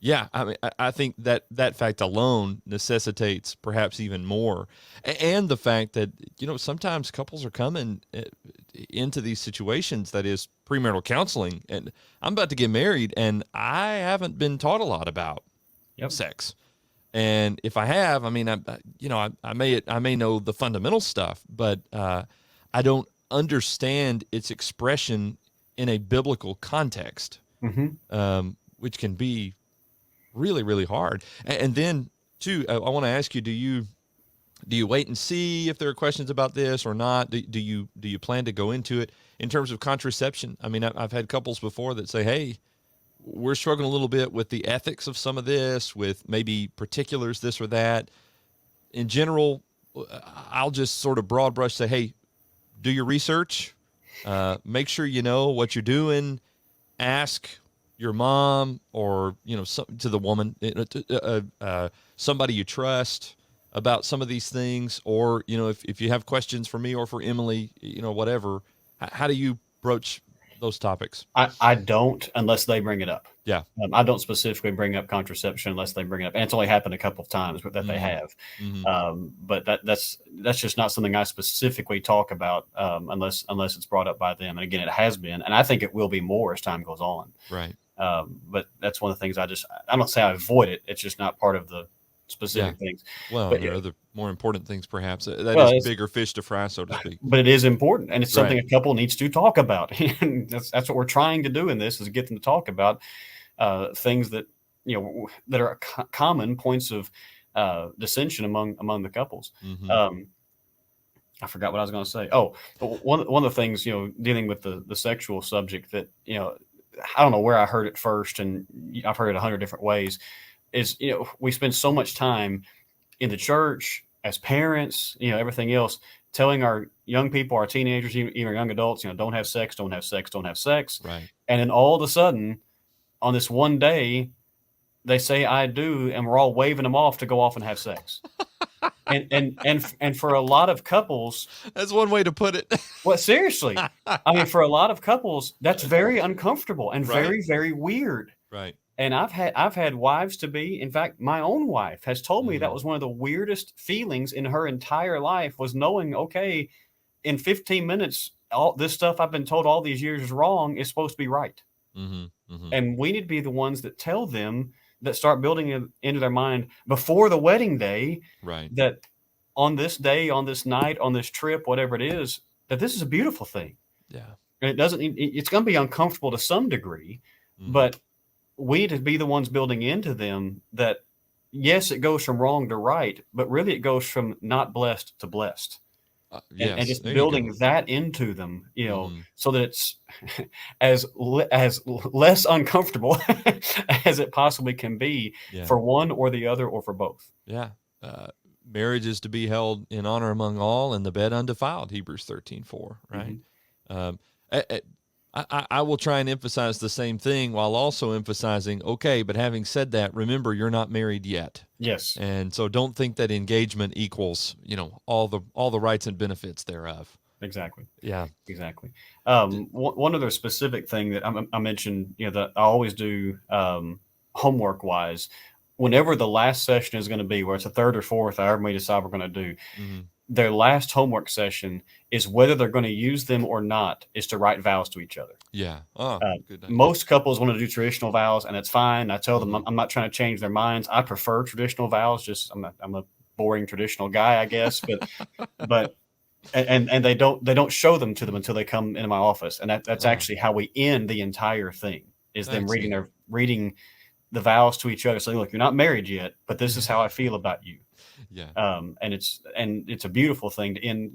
yeah, I mean, I think that that fact alone necessitates perhaps even more, and the fact that sometimes couples are coming into these situations that is premarital counseling, and I'm about to get married, and I haven't been taught a lot about Yep. sex, and if I have, I mean, I may know the fundamental stuff, but I don't understand its expression in a biblical context, Hmm. which can be really, really hard. And then, too, I want to ask you: do you wait and see if there are questions about this or not? Do you plan to go into it in terms of contraception? I mean, I've had couples before that say, "Hey, we're struggling a little bit with the ethics of some of this, with maybe particulars, this or that." In general, I'll just sort of broad brush say, "Hey, do your research. Make sure you know what you're doing. Ask your mom or to the woman, somebody you trust about some of these things, or if you have questions for me or for Emily, whatever. How do you broach those topics? I don't unless they bring it up. Yeah. I don't specifically bring up contraception unless they bring it up, and it's only happened a couple of times that they Mm-hmm. have. Mm-hmm. But that's just not something I specifically talk about unless it's brought up by them. And again, it has been, and I think it will be more as time goes on. Right. But that's one of the things I don't say I avoid it. It's just not part of the Yeah. specific things. Well, and But there are other more important things, perhaps. That well, is bigger fish to fry, so to speak. but it is important, and it's something Right. a couple needs to talk about. And that's what we're trying to do in this, is get them to talk about things that that are common points of dissension among the couples. Mm-hmm. Um, I forgot what I was going to say. Oh, but one of the things, dealing with the sexual subject that I don't know where I heard it first, and I've heard it 100 different ways. Is we spend so much time in the church as parents, everything else, telling our young people, our teenagers, even young adults, don't have sex, don't have sex, don't have sex. Right. And then all of a sudden, on this one day, they say I do, and we're all waving them off to go off and have sex. And for a lot of couples, That's one way to put it. well, seriously, I mean, for a lot of couples, that's very uncomfortable and Right. very, very weird. Right. And I've had wives to be. In fact, my own wife has told me that Mm-hmm. was one of the weirdest feelings in her entire life, was knowing, okay, in 15 minutes, all this stuff I've been told all these years is wrong is supposed to be right. Mm-hmm. Mm-hmm. And we need to be the ones that tell them, that start building it into their mind before the wedding day, Right. that on this day, on this night, on this trip, whatever it is, that this is a beautiful thing. Yeah. And it's going to be uncomfortable to some degree, Mm-hmm. but we need to be the ones building into them that, yes, it goes from wrong to right, but really it goes from not blessed to blessed. And Yes. just There you go. building that into them, Mm-hmm. so that it's as less uncomfortable as it possibly can be Yeah. for one or the other, or for both. Yeah. Uh, Marriage is to be held in honor among all, and the bed undefiled. Hebrews 13:4. Right. Hmm. Um, I, I will try and emphasize the same thing while also emphasizing, okay, but having said that, remember you're not married yet. Yes, And so don't think that engagement equals, all the rights and benefits thereof. exactly. Yeah. Exactly. One other specific thing that I mentioned, that I always do, homework wise, whenever the last session is going to be, where it's a third or fourth, however we decide we're going to do, Mm-hmm. their last homework session is, whether they're going to use them or not, is to write vows to each other. Yeah. Oh, good idea. Most couples want to do traditional vows, and it's fine. I tell them, Mm-hmm. I'm not trying to change their minds. I prefer traditional vows. Just I'm a boring traditional guy, I guess. But and they don't show them to them until they come into my office, and that's Oh, actually how we end the entire thing, is them excellent. reading the vows to each other, saying, look, you're not married yet, but this is how I feel about you. Yeah. And it's a beautiful thing to end.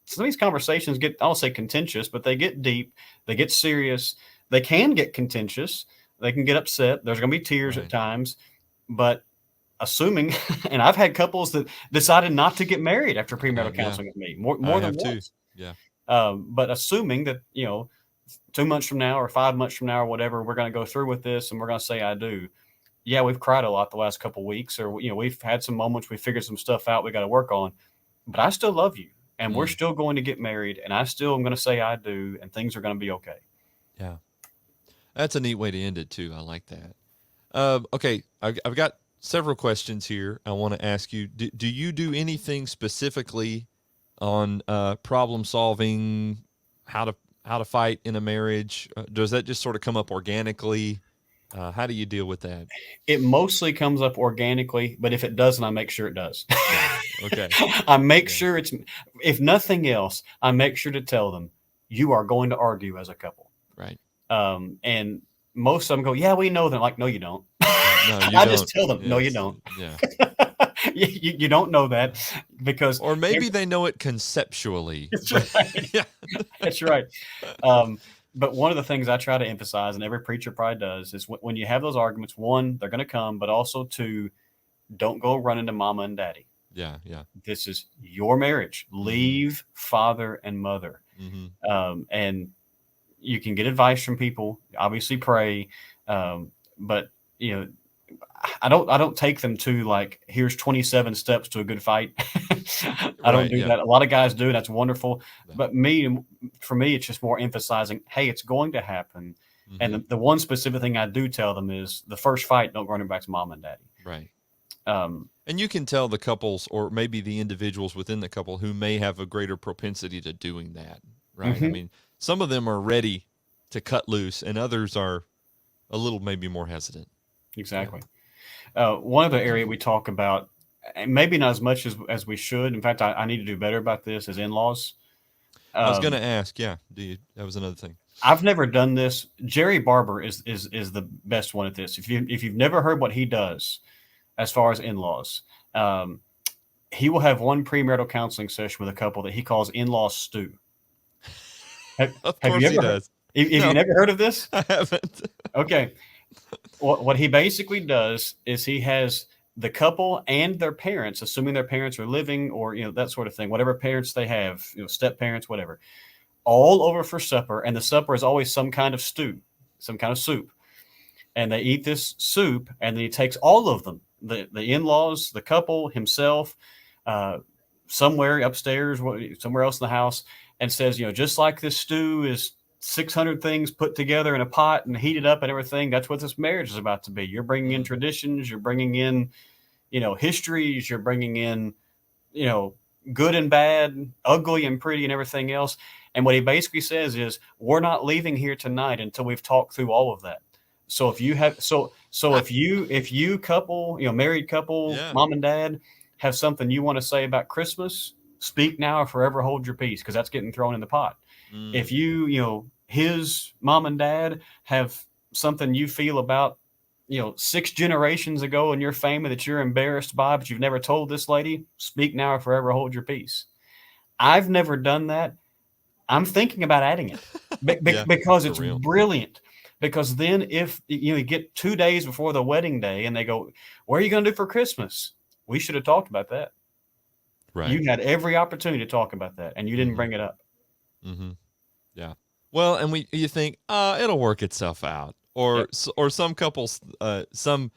Some of these conversations get, I'll say, contentious, but they get deep, they get serious, they can get contentious, they can get upset, there's going to be tears at Right. times, but assuming, and I've had couples that decided not to get married after premarital Yeah. counseling with me, more I than have too. once. Yeah. But assuming that, 2 months from now or 5 months from now or whatever, we're going to go through with this and we're going to say I do. Yeah, we've cried a lot the last couple of weeks, or we've had some moments, we figured some stuff out we got to work on, but I still love you, and we're still going to get married, and I still am going to say I do, and things are going to be okay. Yeah. That's a neat way to end it too. I like that. Okay, I've got several questions here. I want to ask you: do you do anything specifically on problem solving, how to fight in a marriage? Does that just sort of come up organically? How do you deal with that? It mostly comes up organically, but if it doesn't, I make sure it does. Okay. I make Yeah. sure it's, if nothing else, I make sure to tell them, you are going to argue as a couple. Right. And most of them go, yeah, we know that. Like, no, you don't. No, you I don't. just tell them, no, you don't. Yeah. You don't know that because, Or maybe they know it conceptually. That's right. Yeah. That's right. But one of the things I try to emphasize, and every preacher probably does, is when you have those arguments, one, they're going to come, but also two, don't go running to mama and daddy. Yeah. Yeah. This is your marriage. Leave father and mother. Mm-hmm. And you can get advice from people, obviously pray. But you know, I don't take them to like, here's 27 steps to a good fight. I don't do that. A lot of guys do, and that's wonderful. Yeah. But for me, it's just more emphasizing, hey, it's going to happen. Mm-hmm. And the one specific thing I do tell them is the first fight, don't run back to mom and daddy. Right. And you can tell the couples, or maybe the individuals within the couple, who may have a greater propensity to doing that. Right. Mm-hmm. I mean, some of them are ready to cut loose, and others are a little maybe more hesitant. Exactly. One other area we talk about, and maybe not as much as we should. In fact, I need to do better about this, is in-laws. I was going to ask, that was another thing. I've never done this. Jerry Barber is the best one at this. If you've never heard what he does as far as in-laws, he will have one premarital counseling session with a couple that he calls in-law stew. Have you ever heard? Have you never heard of this? I haven't. Okay. What he basically does is he has the couple and their parents, assuming their parents are living, or that sort of thing, whatever parents they have, step parents, whatever, all over for supper, and the supper is always some kind of stew, some kind of soup, and they eat this soup, and then he takes all of them, the in-laws, the couple, himself, somewhere upstairs, somewhere else in the house, and says, just like this stew is 600 things put together in a pot and heated up and everything, that's what this marriage is about to be. You're bringing in traditions, you're bringing in, histories, you're bringing in, good and bad, ugly and pretty and everything else. And what he basically says is, we're not leaving here tonight until we've talked through all of that. So if you have, if you couple, married couple, mom and dad have something you want to say about Christmas, speak now or forever hold your peace, because that's getting thrown in the pot. If his mom and dad have something you feel about, 6 generations ago in your family that you're embarrassed by, but you've never told this lady, speak now or forever hold your peace. I've never done that. I'm thinking about adding it because it's brilliant. Because then if you get 2 days before the wedding day and they go, what are you going to do for Christmas? We should have talked about that. Right. You had every opportunity to talk about that, and you didn't bring it up. Mm-hmm. Yeah. Well, and you think, it'll work itself out, or some couples, some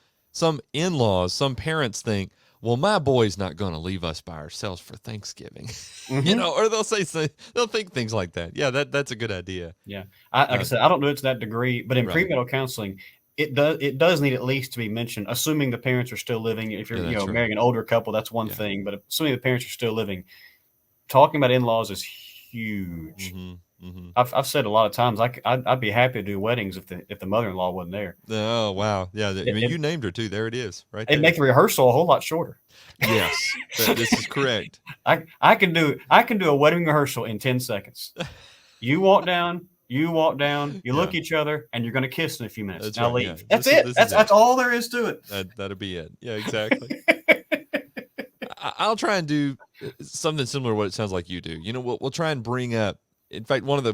in-laws, some parents think, well, my boy's not going to leave us by ourselves for Thanksgiving, or they'll think things like that. Yeah, that's a good idea. Yeah, like I said, I don't do it to that degree, but in premarital counseling, it does need at least to be mentioned, assuming the parents are still living. If you're marrying an older couple, that's one thing, but assuming the parents are still living, talking about in-laws is huge. Mm-hmm. Mm-hmm. I've said a lot of times I'd be happy to do weddings if the mother-in-law wasn't there. Oh wow, yeah. You named her too. There it is, right? It'd make the rehearsal a whole lot shorter. Yes, this is correct. I can do a wedding rehearsal in 10 seconds. You walk down, you look at each other, and you're going to kiss in a few minutes. Now leave. Yeah. That's it. That's all there is to it. That'll be it. Yeah, exactly. I'll try and do something similar to what it sounds like you do. We'll try and bring up. In fact, one of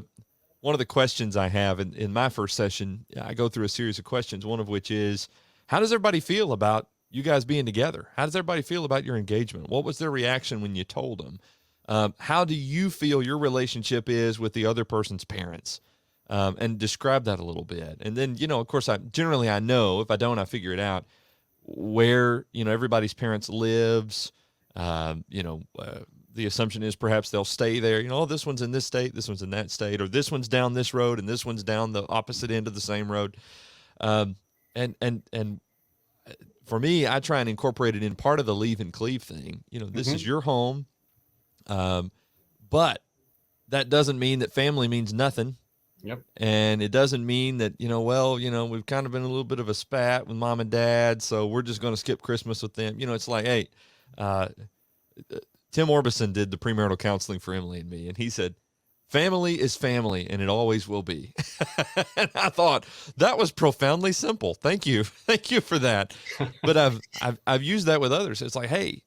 the questions I have in my first session, I go through a series of questions, one of which is, how does everybody feel about you guys being together? How does everybody feel about your engagement? What was their reaction when you told them? How do you feel your relationship is with the other person's parents? And describe that a little bit. And then, of course, I know, if I don't, I figure it out, where, everybody's parents lives, the the assumption is perhaps they'll stay there. You know, oh, this one's in this state, this one's in that state, or this one's down this road and this one's down the opposite end of the same road. Um, and for me, I try and incorporate it in part of the leave and cleave thing. You know, this is your home, but that doesn't mean that family means nothing. Yep. And it doesn't mean that, we've kind of been a little bit of a spat with mom and dad, so we're just going to skip Christmas with them. You know, it's like, hey, Tim Orbison did the premarital counseling for Emily and me, and he said, family is family, and it always will be. And I thought that was profoundly simple. Thank you. Thank you for that. But I've used that with others. It's like, hey,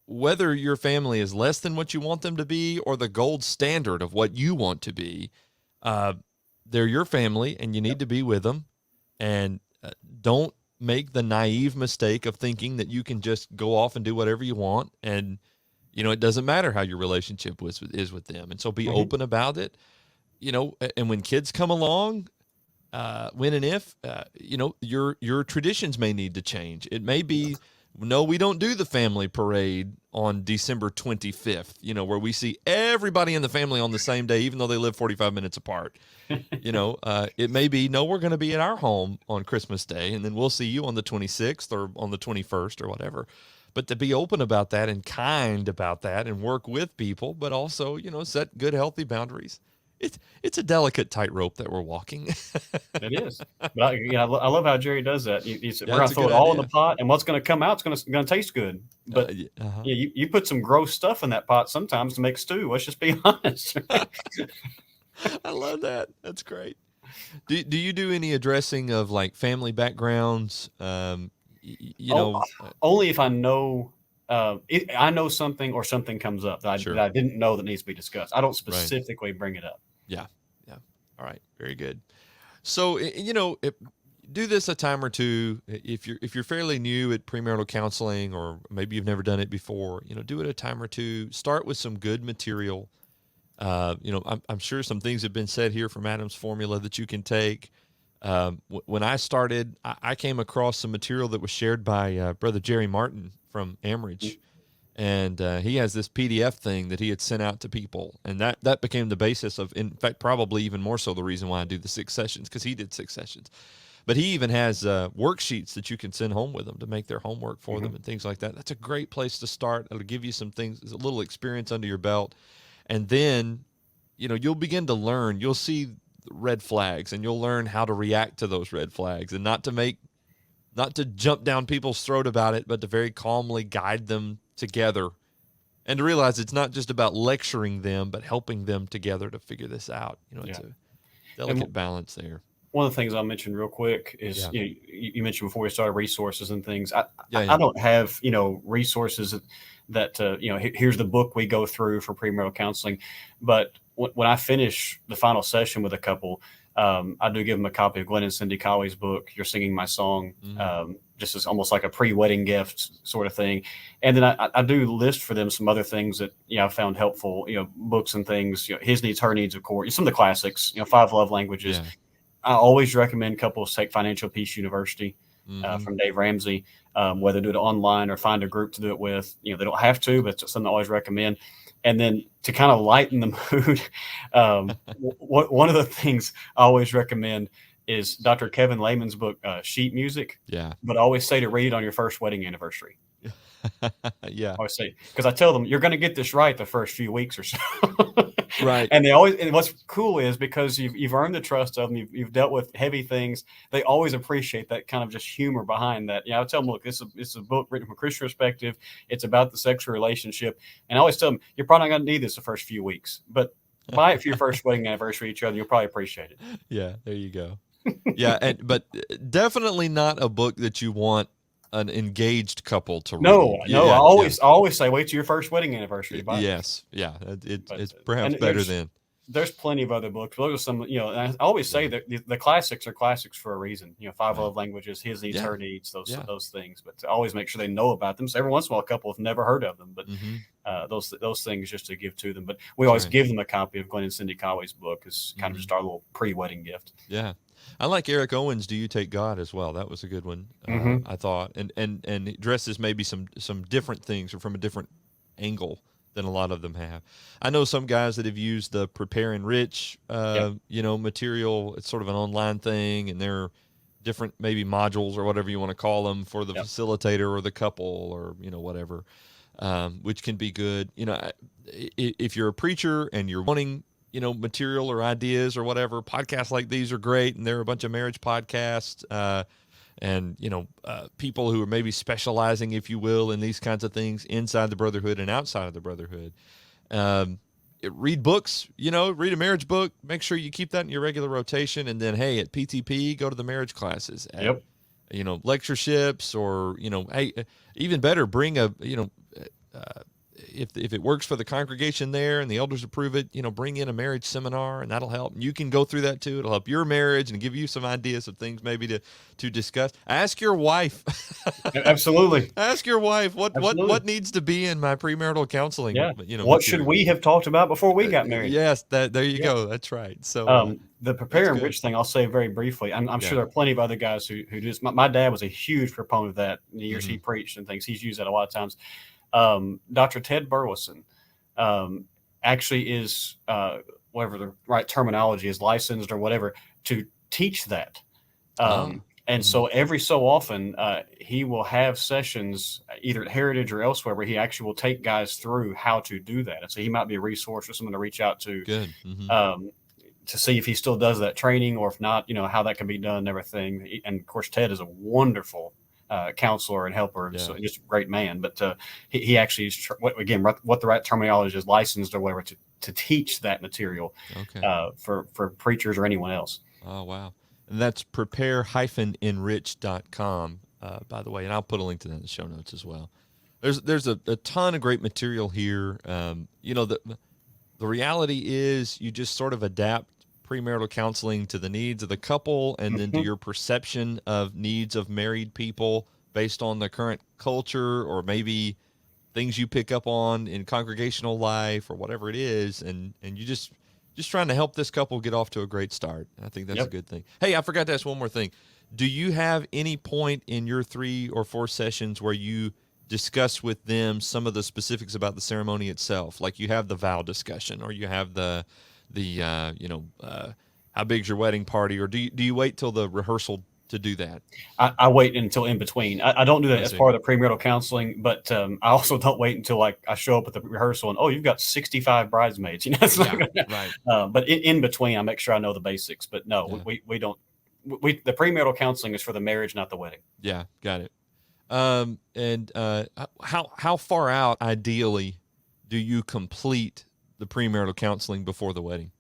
whether your family is less than what you want them to be or the gold standard of what you want to be, they're your family, and you need to be with them. And don't make the naive mistake of thinking that you can just go off and do whatever you want. And, it doesn't matter how your relationship is with them. And so be open about it, and when kids come along, when and if, your traditions may need to change. It may be, no, we don't do the family parade on December 25th, where we see everybody in the family on the same day, even though they live 45 minutes apart. It may be, no, we're going to be at our home on Christmas Day, and then we'll see you on the 26th or on the 21st or whatever. But to be open about that and kind about that and work with people, but also, set good, healthy boundaries. It's a delicate tightrope that we're walking. It is. But I love how Jerry does that. He said, we're going to throw it all in the pot, and what's going to come out is going to taste good. But you put some gross stuff in that pot sometimes to make stew. Let's just be honest. I love that. That's great. Do you do any addressing of like family backgrounds? Only if I know I know something or something comes up that I didn't know that needs to be discussed. I don't specifically bring it up. Yeah. All right. Very good. So, do this a time or two. If you're fairly new at premarital counseling, or maybe you've never done it before, do it a time or two. Start with some good material. I'm sure some things have been said here from Adam's formula that you can take. When I started, I came across some material that was shared by Brother Jerry Martin from Amridge. And he has this PDF thing that he had sent out to people. And that became the basis of, in fact, probably even more so the reason why I do the 6 sessions, because he did 6 sessions. But he even has worksheets that you can send home with them to make their homework for them and things like that. That's a great place to start. It'll give you some things, a little experience under your belt. And then, you'll begin to learn. You'll see red flags, and you'll learn how to react to those red flags, and not to jump down people's throat about it, but to very calmly guide them together, and to realize it's not just about lecturing them, but helping them together to figure this out. It's a delicate balance there. One of the things I'll mention real quick is, you mentioned before we started resources and things. I don't have, resources that here's the book we go through for premarital counseling. But when I finish the final session with a couple, I do give them a copy of Glenn and Cindy Colley's book, You're Singing My Song, just as almost like a pre-wedding gift sort of thing. And then I do list for them some other things that, I found helpful, books and things, His Needs, Her Needs, of course, some of the classics, 5 Love Languages. Yeah. I always recommend couples take Financial Peace University from Dave Ramsey, whether do it online or find a group to do it with. They don't have to, but it's something I always recommend. And then to kind of lighten the mood, one of the things I always recommend is Dr. Kevin Lehman's book, Sheet Music. Yeah. But I always say to read it on your first wedding anniversary. Yeah. I always say, because I tell them, you're going to get this right the first few weeks or so. Right. And what's cool is because you've earned the trust of them, you've dealt with heavy things. They always appreciate that kind of just humor behind that. I tell them, look, this is a book written from a Christian perspective. It's about the sexual relationship. And I always tell them, you're probably not going to need this the first few weeks, but buy it for your first wedding anniversary each other. You'll probably appreciate it. Yeah. There you go. Yeah. But definitely not a book that you want an engaged couple to read. No. I always say, wait till your first wedding anniversary. Yes. Yeah. It's perhaps better than. There's plenty of other books. Those are some, and I always say that the classics are classics for a reason. 5 Love Languages, His Needs, Her Needs, those things. But to always make sure they know about them. So every once in a while, a couple have never heard of them, but those things just to give to them. But we always give them a copy of Glenn and Cindy Colley's book as kind of just our little pre-wedding gift. Yeah. I like Eric Owens' Do You Take God as well. That was a good one, I thought. And it addresses maybe some different things or from a different angle than a lot of them have. I know some guys that have used the Prepare Enrich, Yep. material. It's sort of an online thing, and they're different maybe modules or whatever you want to call them for the Yep. facilitator or the couple or whatever, which can be good. If you're a preacher and you're wanting material or ideas or whatever, podcasts like these are great, and there are a bunch of marriage podcasts. And people who are maybe specializing, if you will, in these kinds of things inside the brotherhood and outside of the brotherhood. Read books, read a marriage book. Make sure you keep that in your regular rotation. And then, hey, at PTP, go to the marriage classes. At Yep. lectureships, or hey, even better, bring a if it works for the congregation there and the elders approve it, bring in a marriage seminar, and that'll help. And you can go through that too. It'll help your marriage and give you some ideas of things maybe to discuss. Ask your wife. Absolutely. Ask your wife Absolutely. what needs to be in my premarital counseling. Yeah. What What should we have talked about before we got married? Yes, there you Yeah. go. That's right. So The that's Prepare and good. Rich thing, I'll say very briefly. I'm sure there are plenty of other guys who do this. My dad was a huge proponent of that in the years he preached and things. He's used that a lot of times. Dr. Ted Burleson actually is, whatever the right terminology is, licensed or whatever, to teach that. And so every so often, he will have sessions either at Heritage or elsewhere where he actually will take guys through how to do that. And so he might be a resource for someone to reach out to. Good. To see if he still does that training, or if not, how that can be done and everything. And of course, Ted is a wonderful counselor and helper, so just a great man. But he actually is, again, what the right terminology is, licensed or whatever to teach that material for preachers or anyone else. Oh, wow. And that's prepare-enrich.com, by the way. And I'll put a link to that in the show notes as well. There's a ton of great material here. The reality is you just sort of adapt premarital counseling to the needs of the couple, and then to your perception of needs of married people based on the current culture, or maybe things you pick up on in congregational life or whatever it is. And you just trying to help this couple get off to a great start. I think that's a good thing. Hey, I forgot to ask one more thing. Do you have any point in your 3 or 4 sessions where you discuss with them some of the specifics about the ceremony itself? Like you have the vow discussion, or you have the how big's your wedding party, or do you wait till the rehearsal to do that? I wait until in between. I don't do that as part of the premarital counseling, but I also don't wait until like I show up at the rehearsal and, you've got 65 bridesmaids. It's not right. But in between, I make sure I know the basics. But no, we don't. The premarital counseling is for the marriage, not the wedding. Yeah, got it. And how far out ideally do you complete the premarital counseling before the wedding?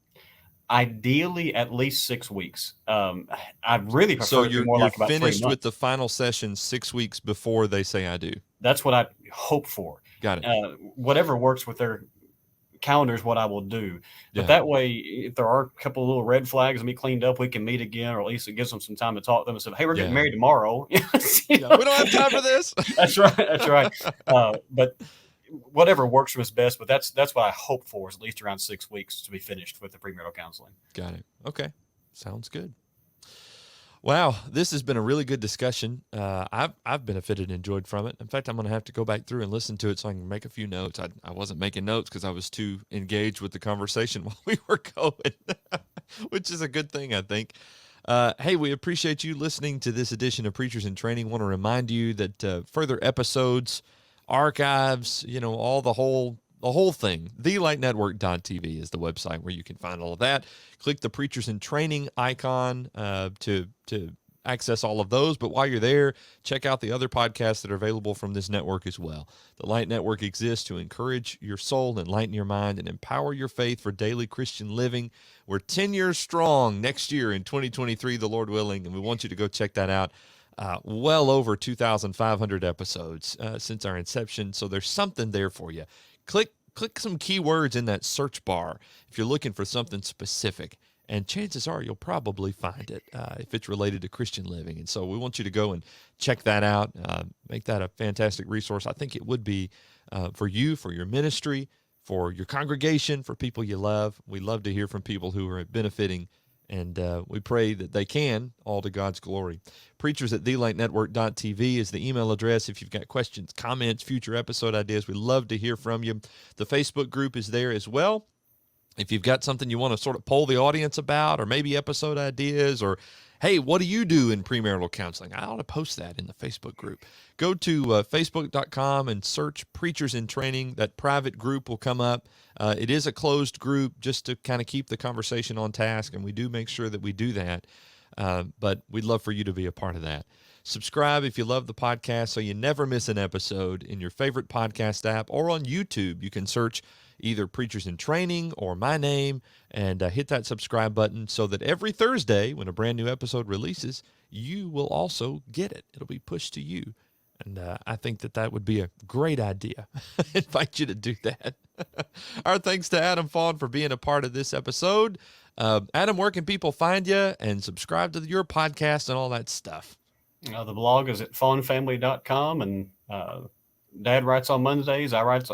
Ideally, at least 6 weeks. I really prefer so you're like about finished with the final session 6 weeks before they say I do. That's what I hope for. Got it. Whatever works with their calendar is what I will do. But that way, if there are a couple of little red flags and be cleaned up, we can meet again, or at least it gives them some time to talk to them and say, hey, we're getting married tomorrow. We don't have time for this. That's right. That's right. But whatever works for us best, but that's what I hope for, is at least around 6 weeks to be finished with the premarital counseling. Got it. Okay. Sounds good. Wow, this has been a really good discussion. I've benefited and enjoyed from it. In fact, I'm going to have to go back through and listen to it so I can make a few notes. I wasn't making notes because I was too engaged with the conversation while we were going, which is a good thing, I think. Hey, we appreciate you listening to this edition of Preachers in Training. Want to remind you that further episodes, archives, all the whole thing, thelightnetwork.tv is the website where you can find all of that. Click the Preachers in Training icon to access all of those. But while you're there, check out the other podcasts that are available from this network as well. The Light Network exists to encourage your soul, enlighten your mind, and empower your faith for daily Christian living. We're 10 years strong next year in 2023, the Lord willing, and we want you to go check that out. Well over 2,500 episodes since our inception, so there's something there for you. Click some keywords in that search bar if you're looking for something specific, and chances are you'll probably find it if it's related to Christian living. And so we want you to go and check that out, make that a fantastic resource. I think it would be for you, for your ministry, for your congregation, for people you love. We love to hear from people who are benefiting And we pray that they can, all to God's glory. Preachers at TheLightNetwork.tv is the email address. If you've got questions, comments, future episode ideas, we'd love to hear from you. The Facebook group is there as well. If you've got something you want to sort of poll the audience about, or maybe episode ideas, or hey, what do you do in premarital counseling? I ought to post that in the Facebook group. Go to facebook.com and search Preachers in Training. That private group will come up. It is a closed group just to kind of keep the conversation on task, and we do make sure that we do that. But we'd love for you to be a part of that. Subscribe if you love the podcast so you never miss an episode in your favorite podcast app, or on YouTube. You can search either Preachers in Training or my name and hit that subscribe button so that every Thursday when a brand new episode releases, you will also get it. It'll be pushed to you. And I think that would be a great idea. I invite you to do that. Our thanks to Adam Faughn for being a part of this episode. Adam, where can people find you and subscribe to your podcast and all that stuff? The blog is at faughnfamily.com, and Dad writes on Mondays. I write.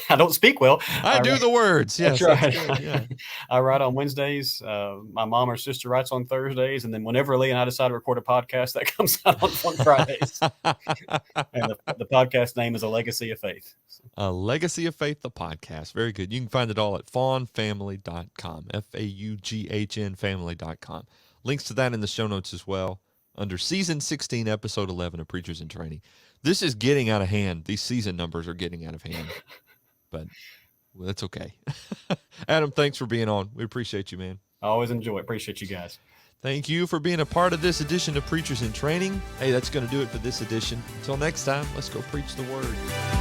I don't speak well. I do the words. Yes, that's right. That's good. Yeah. I write on Wednesdays. My mom or sister writes on Thursdays, and then whenever Lee and I decide to record a podcast, that comes out on Fridays. And the podcast name is A Legacy of Faith. A Legacy of Faith, the podcast. Very good. You can find it all at faughnfamily.com. FAUGHN family.com. Links to that in the show notes as well, under Season 16, Episode 11 of Preachers in Training. This is getting out of hand. These season numbers are getting out of hand, but that's okay. Adam, thanks for being on. We appreciate you, man. I always enjoy it. Appreciate you guys. Thank you for being a part of this edition of Preachers in Training. Hey, that's going to do it for this edition. Until next time, let's go preach the word.